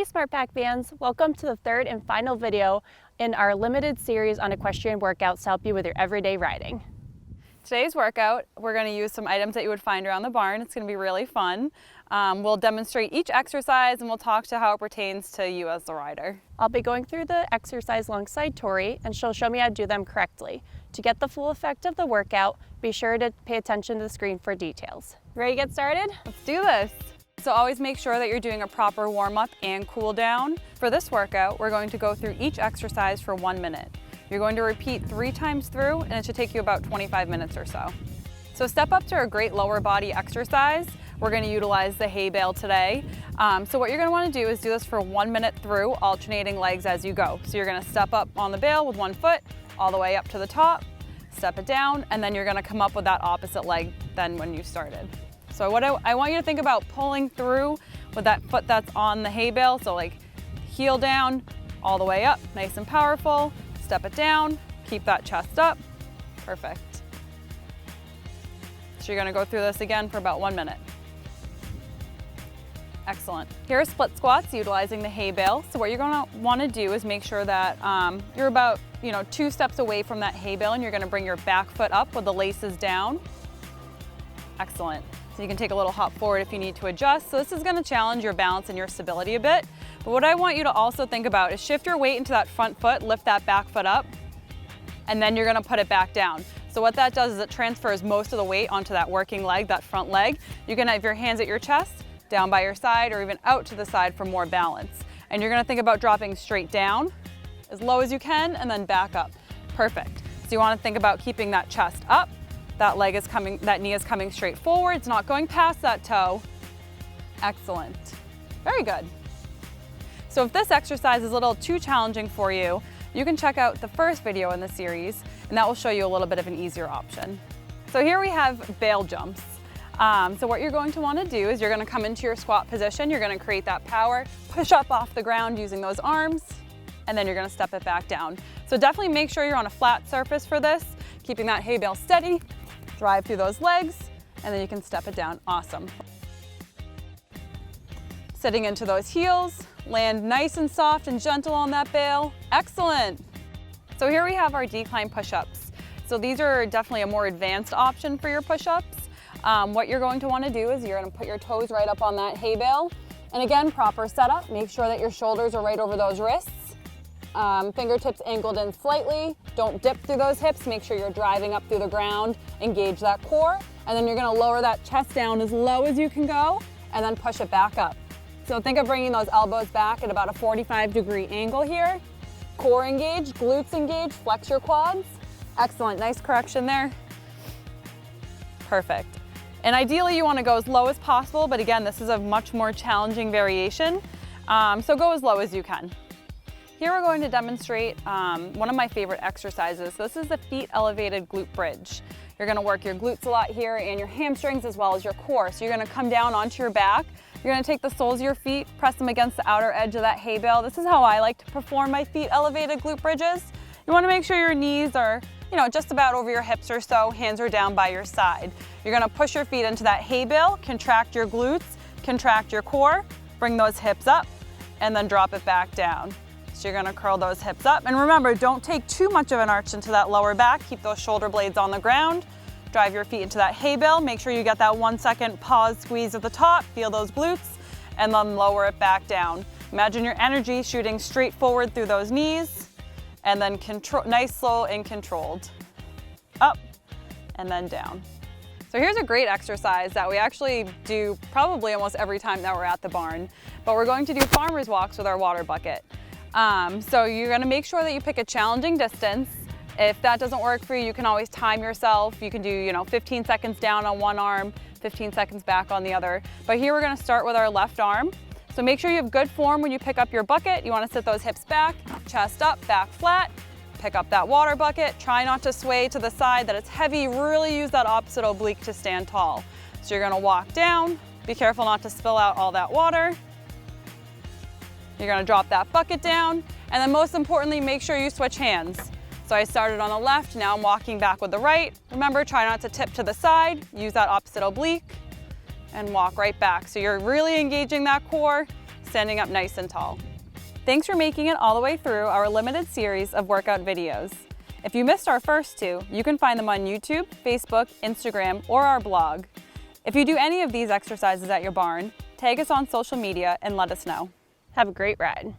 Hey SmartPack fans, welcome to the third and final video in our limited series on equestrian workouts to help you with your everyday riding. Today's workout, we're going to use some items that you would find around the barn. It's going to be really fun. We'll demonstrate each exercise and we'll talk to how it pertains to you as the rider. I'll be going through the exercise alongside Tori and she'll show me how to do them correctly. To get the full effect of the workout, be sure to pay attention to the screen for details. Ready to get started? Let's do this. So always make sure that you're doing a proper warm-up and cool down. For this workout, we're going to go through each exercise for 1 minute. You're going to repeat 3 times through and it should take you about 25 minutes or so. So step up to a great lower body exercise. We're going to utilize the hay bale today. So what you're going to want to do is do this for 1 minute through, alternating legs as you go. So you're going to step up on the bale with one foot, all the way up to the top, step it down, and then you're going to come up with that opposite leg than when you started. So what I want you to think about pulling through with that foot that's on the hay bale. So like heel down, all the way up, nice and powerful. Step it down, keep that chest up. Perfect. So you're gonna go through this again for about 1 minute. Excellent. Here are split squats utilizing the hay bale. So what you're gonna wanna do is make sure that you're about 2 steps away from that hay bale and you're gonna bring your back foot up with the laces down. Excellent. So you can take a little hop forward if you need to adjust. So this is gonna challenge your balance and your stability a bit. But what I want you to also think about is shift your weight into that front foot, lift that back foot up, and then you're gonna put it back down. So what that does is it transfers most of the weight onto that working leg, that front leg. You're gonna have your hands at your chest, down by your side, or even out to the side for more balance. And you're gonna think about dropping straight down, as low as you can, and then back up. Perfect. So you wanna think about keeping that chest up. That leg is coming, that knee is coming straight forward. It's not going past that toe. Excellent. Very good. So if this exercise is a little too challenging for you, you can check out the first video in the series, and that will show you a little bit of an easier option. So here we have bale jumps. So what you're going to want to do is you're going to come into your squat position. You're going to create that power, push up off the ground using those arms, and then you're going to step it back down. So definitely make sure you're on a flat surface for this, keeping that hay bale steady. Drive through those legs, and then you can step it down. Awesome. Sitting into those heels, land nice and soft and gentle on that bale. Excellent. So here we have our decline push-ups. So these are definitely a more advanced option for your push-ups. What you're going to want to do is you're going to put your toes right up on that hay bale. And again, proper setup. Make sure that your shoulders are right over those wrists. Fingertips angled in slightly. Don't dip through those hips. Make sure you're driving up through the ground. Engage that core. And then you're going to lower that chest down as low as you can go and then push it back up. So think of bringing those elbows back at about a 45-degree angle here. Core engaged, glutes engaged, flex your quads. Excellent, nice correction there. Perfect. And ideally you want to go as low as possible, but again, this is a much more challenging variation. So go as low as you can. Here we're going to demonstrate one of my favorite exercises. This is the feet elevated glute bridge. You're going to work your glutes a lot here and your hamstrings as well as your core. So you're going to come down onto your back. You're going to take the soles of your feet, press them against the outer edge of that hay bale. This is how I like to perform my feet elevated glute bridges. You want to make sure your knees are, just about over your hips or so, hands are down by your side. You're going to push your feet into that hay bale, contract your glutes, contract your core, bring those hips up, and then drop it back down. So you're going to curl those hips up. And remember, don't take too much of an arch into that lower back. Keep those shoulder blades on the ground. Drive your feet into that hay bale. Make sure you get that 1 second pause squeeze at the top. Feel those glutes and then lower it back down. Imagine your energy shooting straight forward through those knees and then nice, slow, and controlled. Up and then down. So here's a great exercise that we actually do probably almost every time that we're at the barn, but we're going to do farmer's walks with our water bucket. So you're going to make sure that you pick a challenging distance. If that doesn't work for you, you can always time yourself. You can do 15 seconds down on one arm, 15 seconds back on the other. But here we're going to start with our left arm. So make sure you have good form when you pick up your bucket. You want to sit those hips back, chest up, back flat. Pick up that water bucket. Try not to sway to the side that it's heavy. Really use that opposite oblique to stand tall. So you're going to walk down. Be careful not to spill out all that water. You're going to drop that bucket down. And then most importantly, make sure you switch hands. So I started on the left, now I'm walking back with the right. Remember, try not to tip to the side, use that opposite oblique, and walk right back. So you're really engaging that core, standing up nice and tall. Thanks for making it all the way through our limited series of workout videos. If you missed our first two, you can find them on YouTube, Facebook, Instagram, or our blog. If you do any of these exercises at your barn, tag us on social media and let us know. Have a great ride.